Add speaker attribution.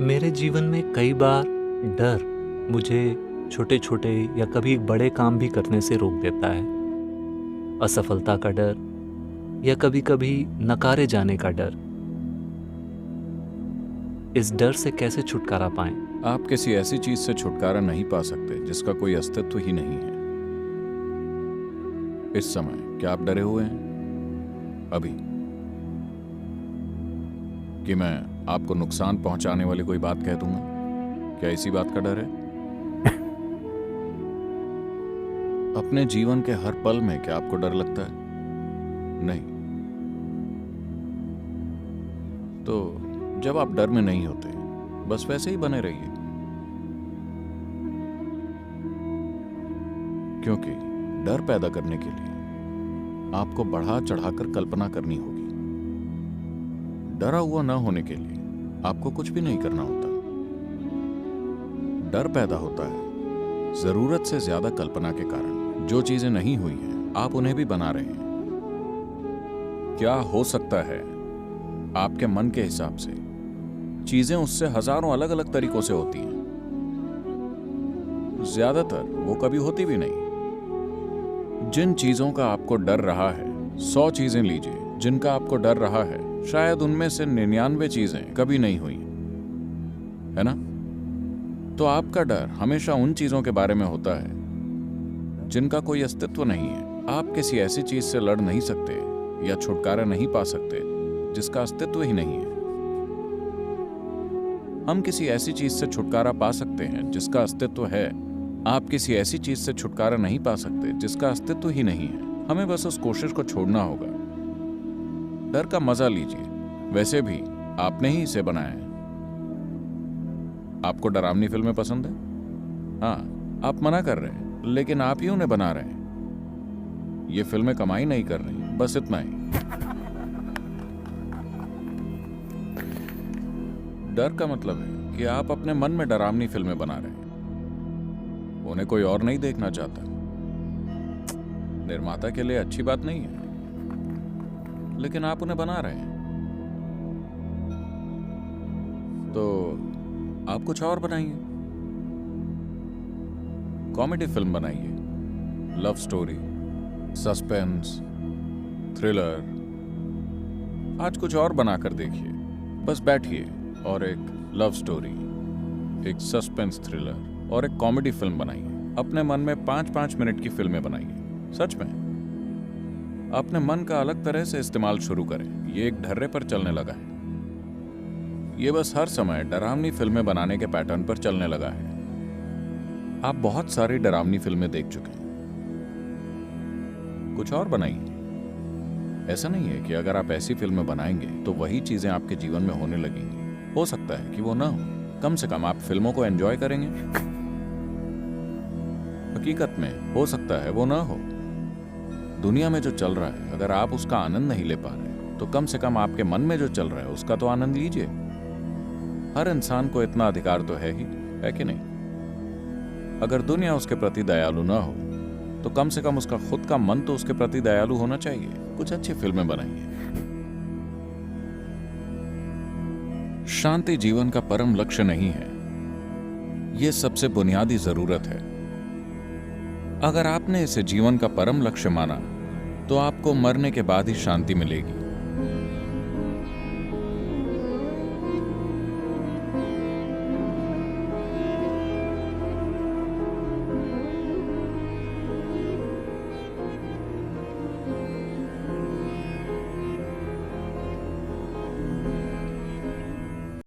Speaker 1: मेरे जीवन में कई बार डर मुझे छोटे-छोटे या कभी बड़े काम भी करने से रोक देता है। असफलता का डर या कभी-कभी नकारे जाने का डर। इस डर से कैसे छुटकारा पाएं?
Speaker 2: आप किसी ऐसी चीज से छुटकारा नहीं पा सकते जिसका कोई अस्तित्व ही नहीं है। इस समय क्या आप डरे हुए हैं? अभी कि मैं आपको नुकसान पहुंचाने वाली कोई बात कह दूंगा? क्या इसी बात का डर है? अपने जीवन के हर पल में क्या आपको डर लगता है? नहीं। तो जब आप डर में नहीं होते, बस वैसे ही बने रहिए, क्योंकि डर पैदा करने के लिए आपको बढ़ा चढ़ाकर कल्पना करनी होगी। डरा हुआ ना होने के लिए आपको कुछ भी नहीं करना होता। डर पैदा होता है जरूरत से ज्यादा कल्पना के कारण। जो चीजें नहीं हुई हैं, आप उन्हें भी बना रहे हैं। क्या हो सकता है आपके मन के हिसाब से? चीजें उससे हजारों अलग अलग तरीकों से होती हैं। ज्यादातर वो कभी होती भी नहीं। जिन चीजों का आपको डर रहा है, 100 चीजें लीजिए जिनका आपको डर रहा है, शायद उनमें से 99 चीजें कभी नहीं हुई, है ना? तो आपका डर हमेशा उन चीजों के बारे में होता है जिनका कोई अस्तित्व नहीं है। आप किसी ऐसी चीज से लड़ नहीं सकते या छुटकारा नहीं पा सकते जिसका अस्तित्व ही नहीं है। हम किसी ऐसी चीज से छुटकारा पा सकते हैं जिसका अस्तित्व है। आप किसी ऐसी चीज से छुटकारा नहीं पा सकते जिसका अस्तित्व ही नहीं है। हमें बस उस कोशिश को छोड़ना होगा। डर का मजा लीजिए, वैसे भी आपने ही इसे बनाया है। आपको डरावनी फिल्में पसंद है? हाँ, आप मना कर रहे हैं, लेकिन आप ही उन्हें बना रहे हैं। ये फिल्में कमाई नहीं कर रही, बस इतना ही। डर का मतलब है कि आप अपने मन में डरावनी फिल्में बना रहे हैं। उन्हें कोई और नहीं देखना चाहता। निर्माता के लिए अच्छी बात नहीं है, लेकिन आप उन्हें बना रहे हैं। तो आप कुछ और बनाइए। कॉमेडी फिल्म बनाइए, लव स्टोरी, सस्पेंस, थ्रिलर। आज कुछ और बनाकर देखिए। बस बैठिए और एक लव स्टोरी, एक सस्पेंस थ्रिलर और एक कॉमेडी फिल्म बनाइए। अपने मन में 5-5 मिनट की फिल्में बनाइए। सच में अपने मन का अलग तरह से इस्तेमाल शुरू करें। ये एक ढर्रे पर चलने लगा है। ये बस हर समय डरावनी फिल्में बनाने के पैटर्न पर चलने लगा है। आप बहुत सारी डरावनी फिल्में देख चुके हैं। कुछ और बनाइए। ऐसा नहीं है कि अगर आप ऐसी फिल्में बनाएंगे तो वही चीजें आपके जीवन में होने लगेंगी। हो सकता है कि वो ना हो। कम से कम आप फिल्मों को एंजॉय करेंगे। हकीकत में हो सकता है वो ना हो। दुनिया में जो चल रहा है, अगर आप उसका आनंद नहीं ले पा रहे, तो कम से कम आपके मन में जो चल रहा है उसका तो आनंद लीजिए। हर इंसान को इतना अधिकार तो है ही, है कि नहीं? अगर दुनिया उसके प्रति दयालु ना हो, तो कम से कम उसका खुद का मन तो उसके प्रति दयालु होना चाहिए। कुछ अच्छी फिल्में बनाइए। शांति जीवन का परम लक्ष्य नहीं है, यह सबसे बुनियादी जरूरत है। अगर आपने इसे जीवन का परम लक्ष्य माना, तो आपको मरने के बाद ही शांति मिलेगी।